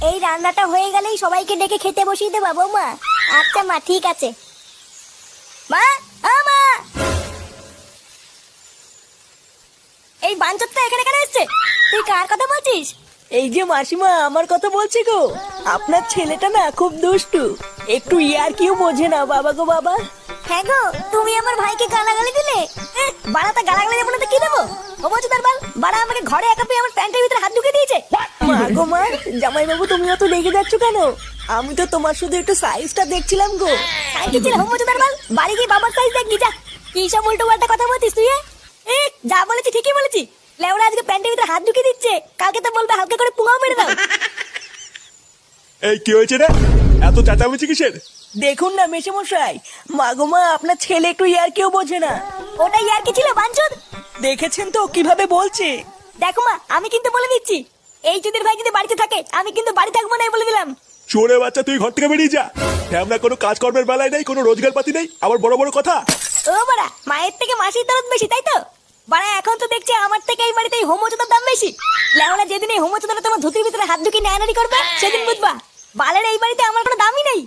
এই রান্নাটা হয়ে গেলেই সবাইকে ডেকে খেতে বসিয়ে দেবা বৌমা। আচ্ছা মা, ঠিক আছে। মা, মা, এই বাঞ্চতটা এখানে কেন এসছে? তুই কার কথা বলছিস? এই যে মাসিমা, আমার কথা বলছি গো। আপনার ছেলেটা না খুব দুষ্টু, একটু ইয়ার কিউ বোঝে না বাবা গো বাবা। হ্যাঁ গো, তুমি আমার ভাইকে গালাগালি দিলে। বাড়াটা গালাগালি দেবো না তো কি দেবো? ও বলছো তার বাল, বাড়া আমাকে ঘরে একা পেয়ে আমার প্যান্টের ভিতরে হাত ঢুকে দিয়েছে। মা গো মা, জামাই বাবু তুমি অত রেগে যাচ্ছ কেন? আমি তো তোমার শুধু একটু সাইজটা দেখছিলাম গো। সাইকেল ছিল হোম তার বাল, বাড়ি গিয়ে বাবার সাইজ দেখবি যা। কি সব উল্টো পাল্টা কথা বলছিস তুই? যা বলেছি ঠিকই বলেছি। লেওরা আজকে প্যান্টের ভিতরে হাত ঢুকে দিচ্ছে, কালকে তো বলবে হালকা করে পুঙাও মেরে দাও। এই কি হয়েছে রে? এত চেঁচামেচি কিসের? দেখুন না মেশামশাই, মা গো মা, আপনার ছেলে একটু ইয়ার কিউ বোঝে না। ওটাই আর কি ছিল বাঞ্চুদ? দেখেছেন তো কিভাবে বলছে। দেখো মা, আমি কিন্তু বলে দিচ্ছি, এই চুদির ভাই যদি বাড়িতে থাকে আমি কিন্তু বাড়ি থাকবো না, বলে দিলাম। চোরে বাচ্চা, তুই ঘর থেকে বেরিয়ে যা। আমরা কোনো কাজকর্মের বেলায় নেই, কোনো রোজগার পাতি নেই, আবার বড় বড় কথা। ও বাড়া, মায়ের থেকে মাসির দরদ বেশি, তাই তো? বাড়া এখন তো দেখছি আমার থেকে এই বাড়িতে এই হোমোচোদার দাম বেশি। লেওরা যেদিন এই হোমোচোদাটা তোমার ধুতির ভিতরে হাত ঢুকিয়ে নেয়ানারি করবে সেদিন বুঝবা বালের এই বাড়িতে আমার কোনো দামই নেই।